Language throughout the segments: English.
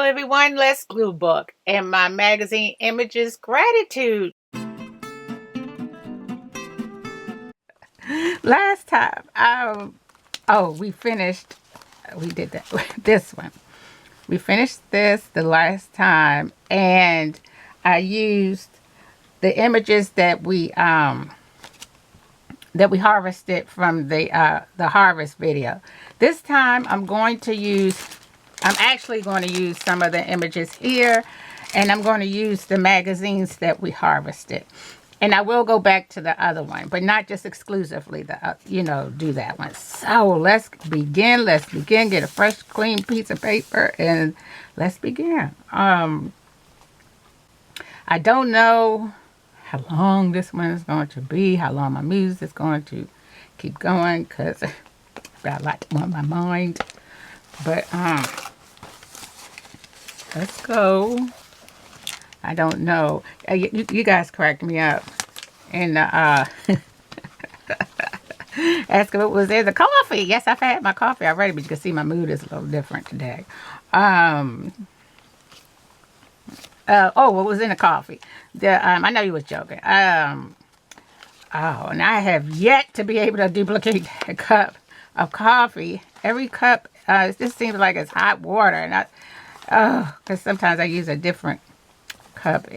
everyone, let's glue book and my magazine images gratitude. Last time, we finished, we did that, this one. We finished this the last time, and I used the images that we harvested from the harvest video. This time I'm actually going to use some of the images here, and I'm going to use the magazines that we harvested. And I will go back to the other one, but not just exclusively do that one. So let's begin. Get a fresh, clean piece of paper, and let's begin. I don't know how long this one is going to be, how long my muse is going to keep going, because I've got a lot on my mind. But let's go. I don't know. You guys cracked me up. And asking what was there. The coffee. Yes, I've had my coffee already, but you can see my mood is a little different today. What was in the coffee? I know you was joking. And I have yet to be able to duplicate a cup of coffee. Every cup, it just seems like it's hot water, and because sometimes I use a different cup.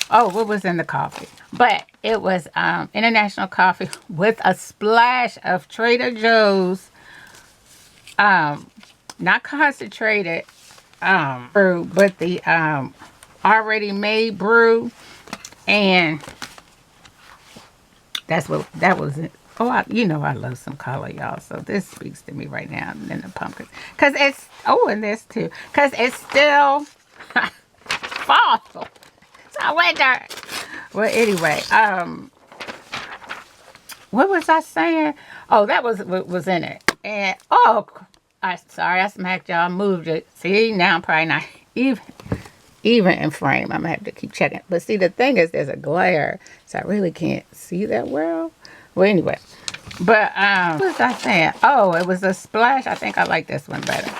What was in the coffee? But it was international coffee with a splash of Trader Joe's, not concentrated brew, but the already made brew, and that was it. I love some color, y'all. So this speaks to me right now. And then the pumpkins, because it's and this too, because it's still fall. It's winter. Well, anyway, what was I saying? That was what was in it. And sorry, I smacked y'all. Moved it. See, now I'm probably not even in frame. I'm gonna have to keep checking. But see, the thing is, there's a glare, so I really can't see that well. Well, anyway, but what was I saying? It was a splash. I think I like this one better.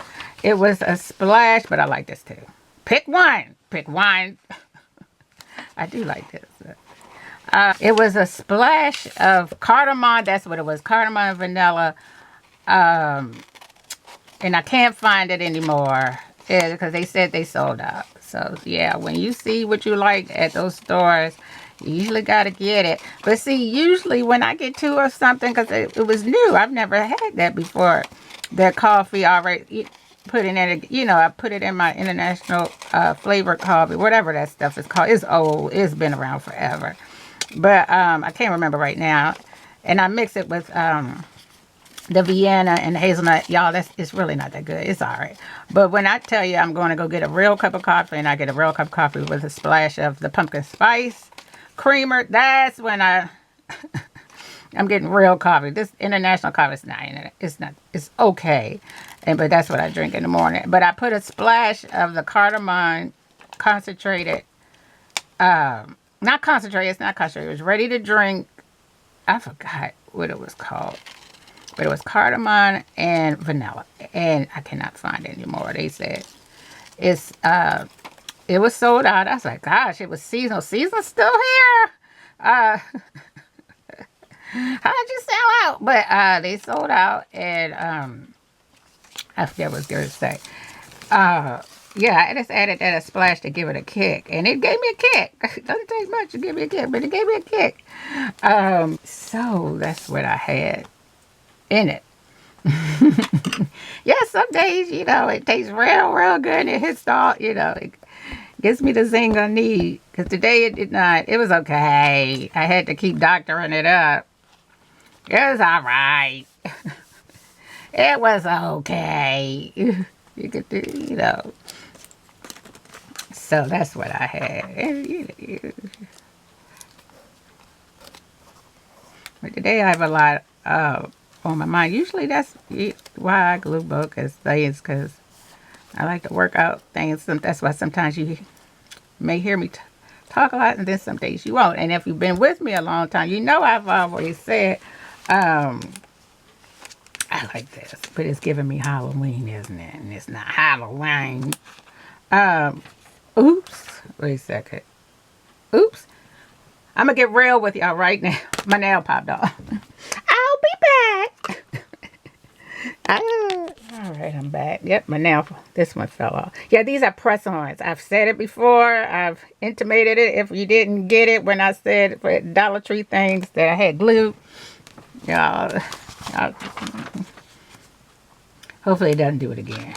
It was a splash, but I like this too. Pick one. I do like this. It was a splash of cardamom. That's what it was. Cardamom and vanilla. And I can't find it anymore because they said they sold out. So yeah, when you see what you like at those stores, you usually got to get it. But see, usually when I get two or something, because it was new, I've never had that before. The coffee already put in it, I put it in my international flavored coffee, whatever that stuff is called. It's old. It's been around forever. But I can't remember right now. And I mix it with the Vienna and the hazelnut. Y'all, it's really not that good. It's all right. But when I tell you I'm going to go get a real cup of coffee, and I get a real cup of coffee with a splash of the pumpkin spice creamer, that's when I'm getting real coffee. This international coffee is not in it. It's okay. But that's what I drink in the morning. But I put a splash of the cardamom concentrated. Not concentrated. It's not concentrated. It was ready to drink. I forgot what it was called. But it was cardamom and vanilla. And I cannot find it anymore. They said it was sold out. I was like, gosh, it was seasonal. Season's still here. How did you sell out? But they sold out, and I forget what I was going to say. I just added that a splash to give it a kick, and it gave me a kick. It doesn't take much to give me a kick, but it gave me a kick. So that's what I had in it. Some days, it tastes real, real good, and it hits all, it gives me the zing I need. Because today it did not. It was okay. I had to keep doctoring it up. It was all right. It was okay. You could do, So that's what I had. But today I have a lot on my mind. Usually that's why I glue book as things, because I like to work out things. That's why sometimes you may hear me talk a lot, and then some days you won't. And if you've been with me a long time, I've always said I I like this, but it's giving me Halloween, isn't it? And it's not Halloween. Oops. Wait a second. Oops. I'm gonna get real with y'all right now. My nail popped off. I'll be back. All right, I'm back. Yep, my nail, this one fell off. Yeah, these are press-ons. I've said it before. I've intimated it. If you didn't get it when I said for Dollar Tree things that I had glue, y'all, hopefully it doesn't do it again.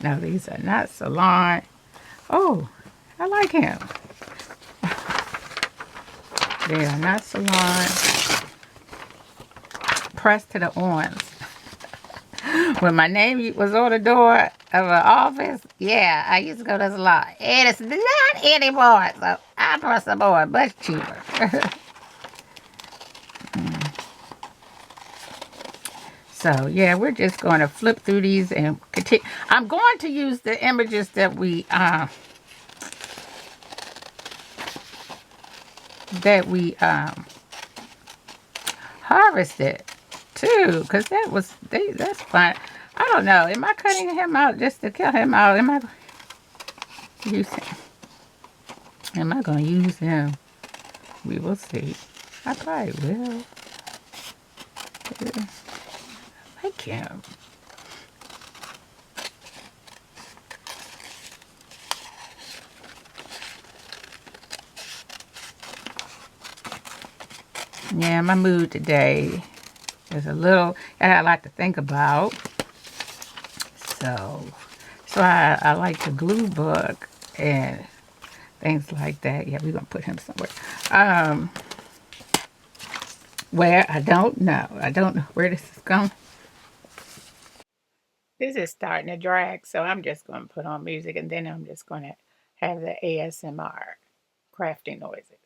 No, these are not Salon. Oh, I like him. They are not Salon. Pressed to the arms. When my name was on the door of an office, yeah, I used to go to the salon. And it's not anymore, so I press some more, much cheaper. So, yeah, we're just going to flip through these and continue. I'm going to use the images that we harvested too, because that's fun. I don't know. Am I cutting him out just to kill him out? Am I going to use him? We will see. I probably will. I like him. Yeah, my mood today is a little, I had a lot to think about. So I like the glue book and things like that. Yeah, we're going to put him somewhere. Where? I don't know. I don't know where this is going. This is starting to drag, so I'm just going to put on music and then I'm just going to have the ASMR crafting noises.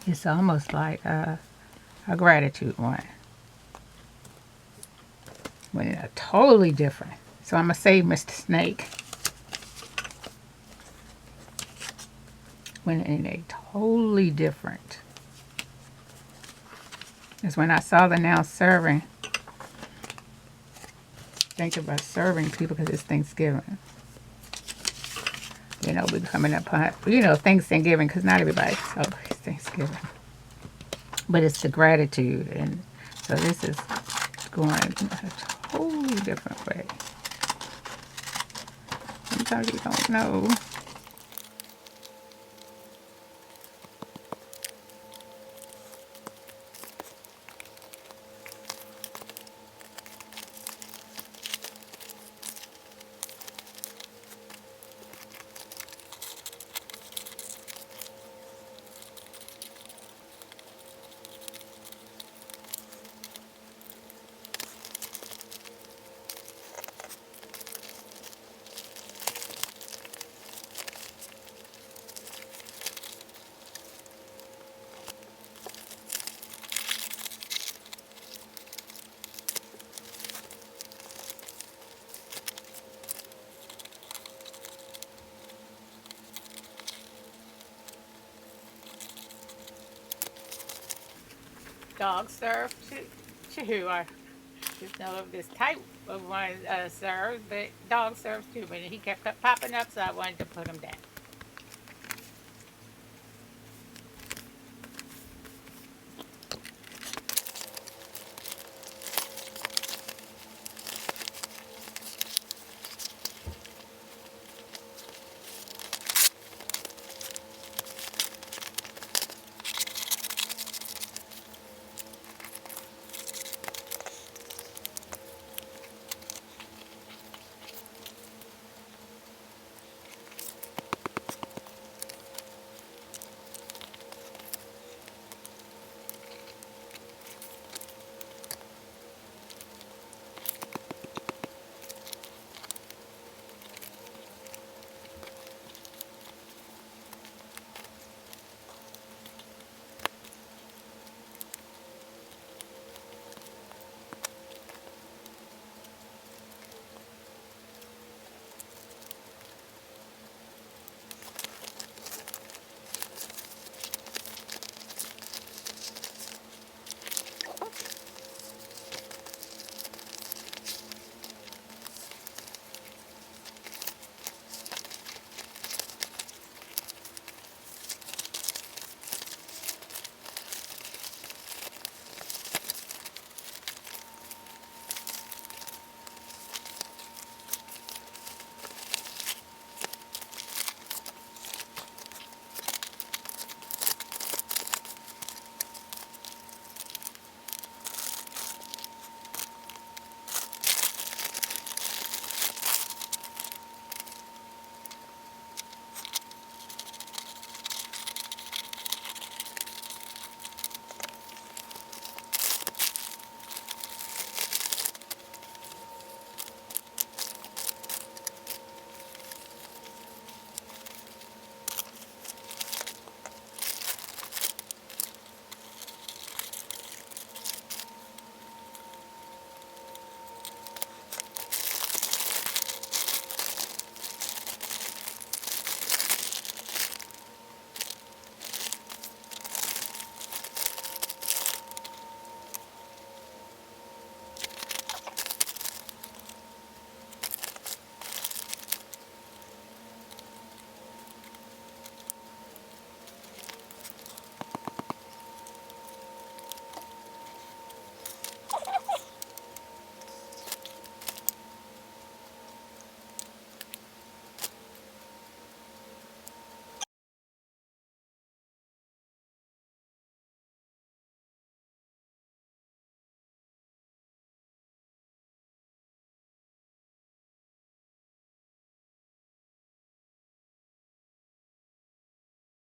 It's almost like a gratitude one. When it's totally different. So I'm going to save Mr. Snake. When in a totally different. It's when I saw the now serving. Think about serving people because it's Thanksgiving. You know, we're coming up on, you know, Thanksgiving because not everybody celebrates Thanksgiving. But it's the gratitude. And so this is going a totally different way. Sometimes you don't know. Dog serve too. I just know of this type of one serves, but dog serves too. But he kept popping up, so I wanted to put him down.